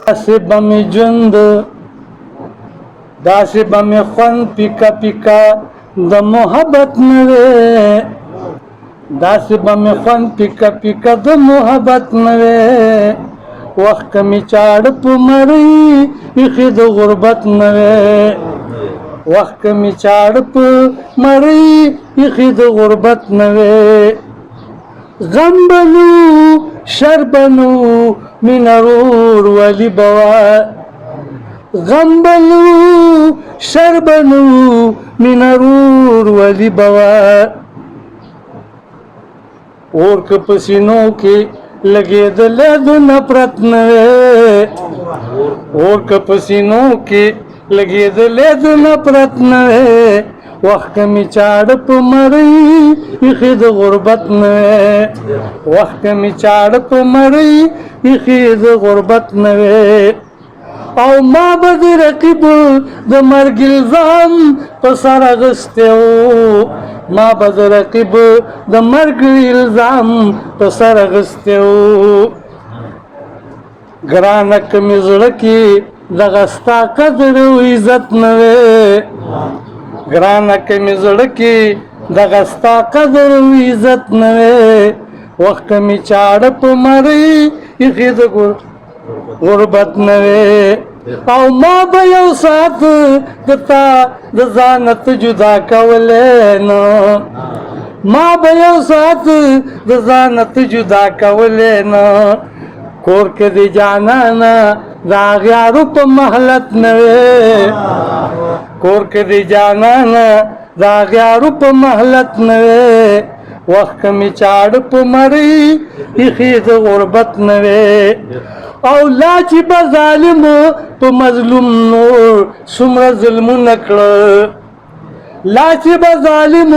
داسې به مې ژوند داسې به مې خوند پیکا پیکا د محبت نه وې داسې به مې خوند پیکا پیکا د محبت نه وې وخت که مې چاړه په مرۍ ایښې د غربت نه وې وخت که مې چاړه په مرۍ ایښې د غربت نه وې غم به نو شر به نو مینه رور ولي به وه غم به نو شر به نو مینه رور ولي به وه اور که په سینو کې لګېدلی د نفرت نه وې اور که په سینو کې لګېدلی د نفرت نه وې وخت که مې چاړه په مرۍ ایښې د غربت نه وې وخت که مې چاړه په مرۍ ایښې د غربت نه وې او ما به د رقیب د مرګ الزام په سر اخیستی و ما به د رقیب د مرګ الزام په سر اخیستی و ګرانه که مې زړه کې دغه ستا قدر او عزت نه وې ګرانه که مې زړه کې دغه ستا قدر او عزت نه وې وخت که مې چاړه په مرۍ ایښې د غربت نه وې او ما به یو ساعت د تا د ځانه ته جدا کولی نه ما به یو ساعت د ځانه ته جدا کولی نه کور کې د جانانه د اغیارو په محلت نه وې کور کې د جانانه د اغیارو په محلت نه وې وخت که مې چاړه په مرۍ ایښې د غربت نه وې او لا چې به ظالم په مظلوم نور څومره ظلمونه کړه لا چې به ظالم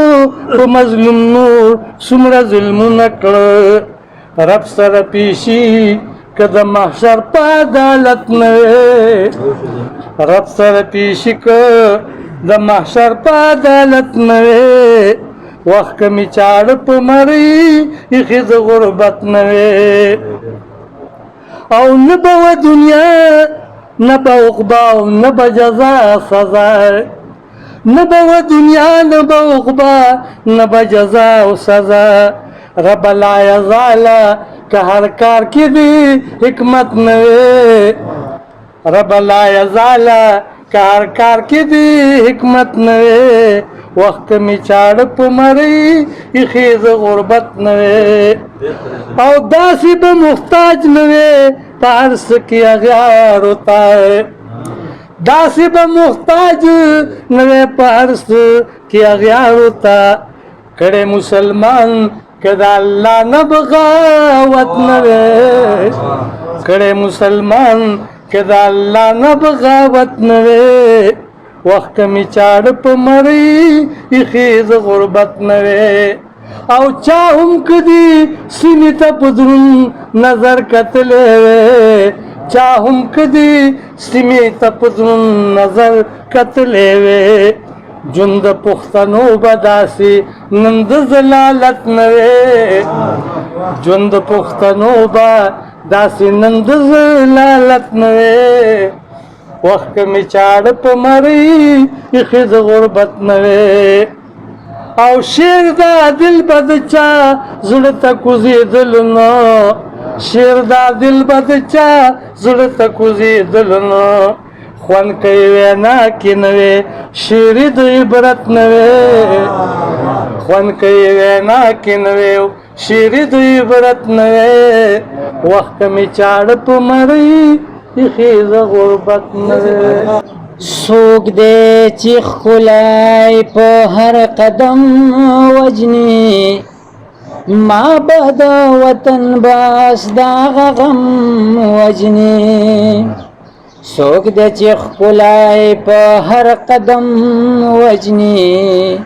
په مظلوم نور څومره ظلمونه کړه رب سره پیشي که د محشر په عدالت نه وې رب سره پیشي که د محشر په عدالت نه وې وخت که مې چاړه په مرۍ ایښې د غربت نه وې او نه به و دنیا نه به عقبا او نه به جزا سزا نه به و دنیا نه به عقبا نه به جزا او سزا رب لا یزاله که هر کار کې دی حکمت نه وې رب لا یزاله که هر کار کې دی حکمت نه وې وخت که مې چاړه په مرۍ ایښې د غربت نه وې او داسې به محتاج نه وې په هر څه کې اغیارو ته داسې به محتاج نه وې په هر څه کې اغیارو ته کړی مسلمان که د الله نه بغاوت نه وې کړی مسلمان که د الله نه بغاوت نه وې وخت که مې چاړه په مرۍ ایښې د غربت نه وې او چا هم که دي سینې ته په دروند نظر کتلی وې چا هم که دي سیمې ته په دروند نظر کتلی وې ژوند د پښتنو به داسې نن د ضلالت نه وې ژوند د پښتنو به داسې نن د ضلالت نه وې وخت که مې چاړه په مرۍ ایښې د غربت نه وې او شعر دا دل به د چا زړه ته کوزېدلو نه شعر دا دل به د چا زړه ته کوزېدلو نه خوند کوي وینا کې نه وې شعري د عبرت نه وې خوند کوي وینا کې نه وې شعري د عبرت نه وې وخت که مې چاړه په مرۍ ایښې د غربت نه وې څوک دی چې ښکلی په هر قدم وجني ما به د وطن بس د هغه غم وجني څوک دی چې ښکلی په هر قدم وجني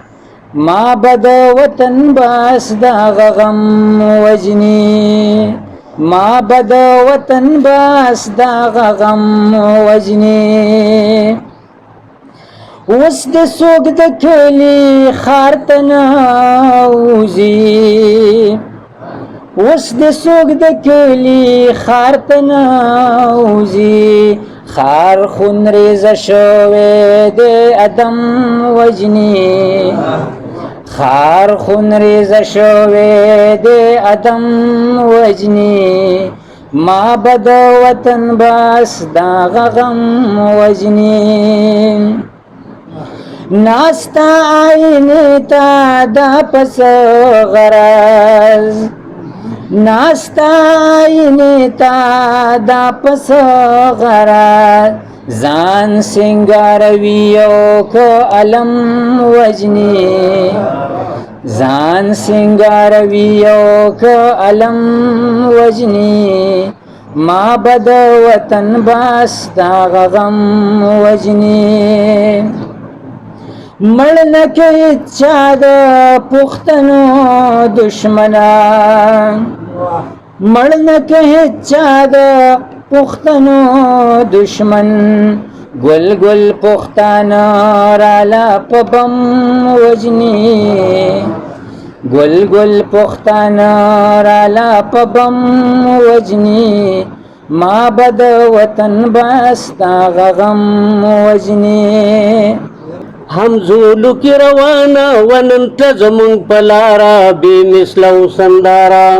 ما به د وطن بس د هغه غم وجني ما به د وطن بس د هغه غم وجني اوس د څوک د کلي ښار ته نه وځي اوس د څوک د کلي ښار ته نوځي خار خون ریزه شوی د ادم وجني خار خون ریزه شوی د ادم وجني ما بد وطن بس دا غم وجني ناستا آئینی تا دا پس غرز ناستا آئینی تا دا پس غرز زان سنگارویو کو علم وجنی زان سنگارویو کو علم وجنی ما بد وطن باس دا غم وجنی مړ نه کوي چا د پښتنو دشمنان مړ نه کوي چا د پښتنو دشمن ګل ګل پښتانه راله په بم وجني ګل ګل پښتانه راله په بم وجني ما بد وطن بس دا غم وجني هم زولو کی روانا وننت زمون پلارا بی مثلو سندارا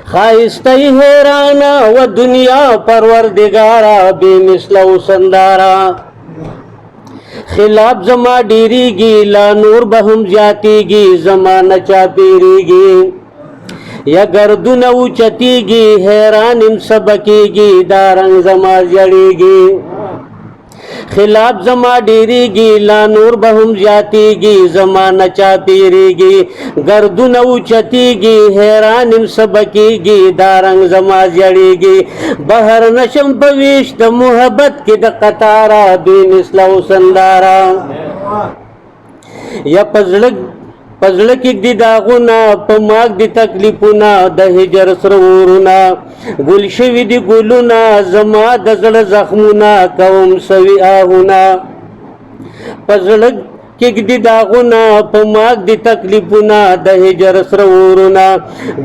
خائستی حیرانا و دنیا پروردگارا بی مثلو سندارا خلاف زما ڈیری گی لا نور بہم جاتی گی زمانہ چاپیری گی یا گردن اوچتی گی حیران ان سبکی گی دارنگ زما جڑی گی خلاف زما ڈیری گی لا نور بہم جاتی گی زمانہ چاپیری گی گردن اوچتی گی حیران ان سبکی گی دارنگ زما جڑی گی بہر نشم پویش د محبت کی د قطارا بی مثلو سندارا یا پزړک دی داغونا پماک دی تکلیفونا د هجر سرورنا گل شوی دی گلونا زما د زړه زخمونا کوم سوی آهونا پزړک دی داغونا پماک دی تکلیفونا د هجر سرورنا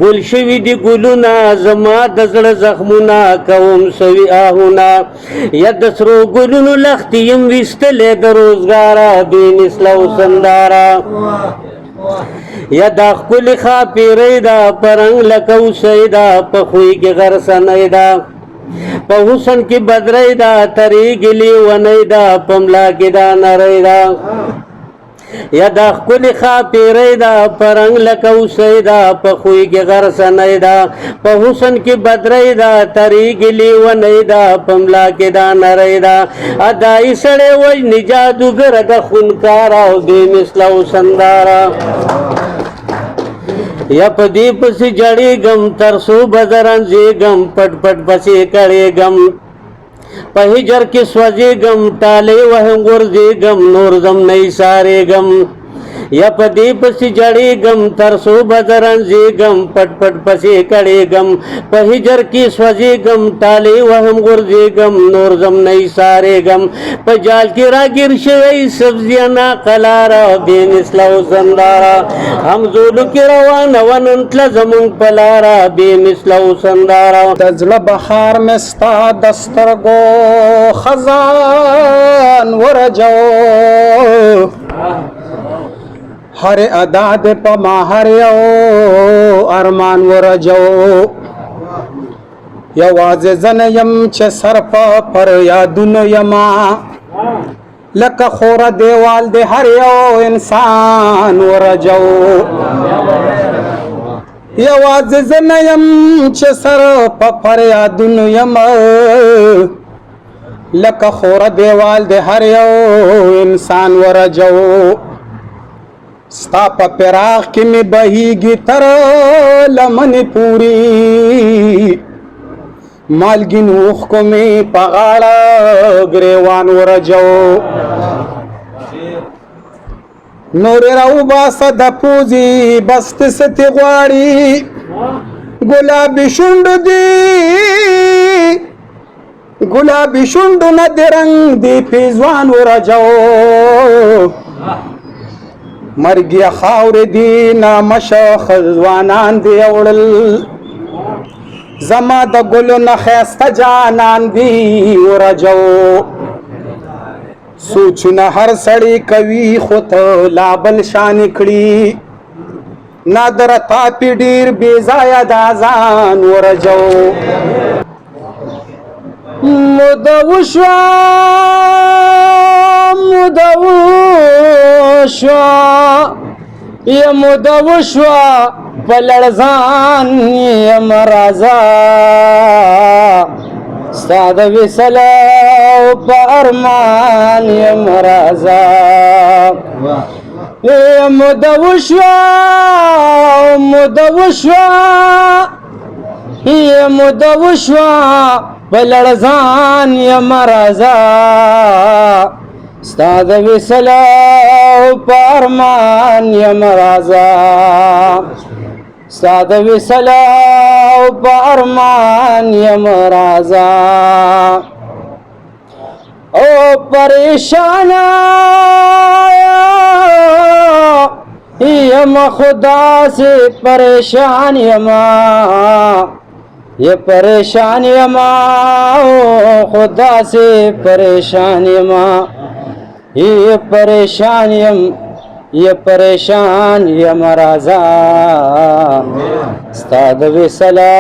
گل شوی دی گلونا زما د زړه زخمونا کوم سوی آهونا یا د سرو گلونو لختیم وستلې د روزګارا بی مثلو سندارا یا دا خپل خاپیری دا پرنګ لکو سیدا په خوې کې غرسنې دا په حسن کې بدرې دا تری ګلی ونې دا پملا کې دا نری دا یا دا خپل خاپیری دا پرنګ لکو سیدا په خوې کې غرسنې دا په حسن کې بدرې دا تری ګلی ونې دا پملا کې دا نری دا ادای سړې وای نجادوګر د خونکارا او بے مثلو سندارا یا پدی پسی جڑی گم ترسو بزران زی گم پٹ پٹ پسی کڑی گم پہجر کی سوزی گم تالی وہم غرزی گم نور زم نئی سارے گم یا پدی پسی جڑی گم ترسو بزران زی گم پٹ پٹ پسی کڑی گم پہجر کی سوزی گم تالی وہم غرزی گم نور زم نئی سارے گم پجال کی را گر شوی سبزیانا قلارا بی مثلو سندارا ہم زولو کی روان وننتل زمون پلارا بی مثلو سندارا تزل بخار مستا دسترگو خزان ورجو ہر ادا دے پما ہر یو ارمان ورجو یواز زن یم چه سر پر یادون یما لکه خور دیوال دے ہر یو انسان ورجو یواز زن یم چه سر پر یادون یما لکه خور دیوال دے ہر یو انسان ورجو ستا پا پراغ کی می بہیگی تر لمن پوری مالگین اوخ کو می پغاڑا گریوان ورجو نور رو باسا دا پوزی بست ستی غواری گلابی شنڈ دی گلابی شنڈ ندرنگ دی پیزوان ورجو مرګي خاورې دي نامشخ ځوانان دي وړل زما د ګلو نه ښایسته جانان دي ورجو سوچونه هر سړی کوي خو ته لا بل شان کړي نادر تا پی ډیر بې ځایه دا ځان ورجو موده وشوه یا موده وشوه په لړزان یم راځه ستا د وصله او په ارمان یم راځه موده وشوه یا موده وشوه په لړزان یم راځه ستا د وصله او په ارمان یم راځه ستا د وصله او په ارمان یم راځه او پریشانه یم خدا سے پریشان یم یہ پریشان یم خدا سے پریشان یم یہ پریشان یم راځه ستا د وصله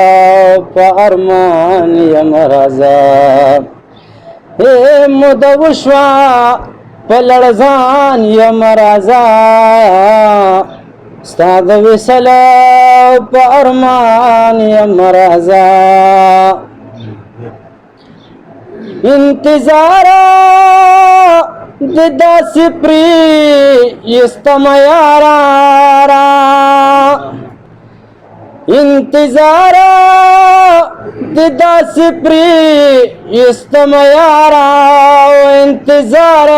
په ارمان یم راځه موده وشوه په لړزان یم راځه ستا د وصله په ارمان یم راځه انتظار د داسې پرېستم یاره انتظار د داسې پرېستم یاره انتظار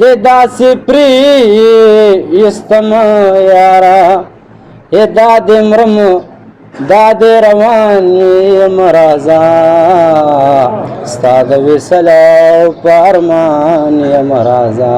د داسې پرېستم یاره دا دې مرم دا دې روان یم راځه ستا د وصله په ارمان یم راځه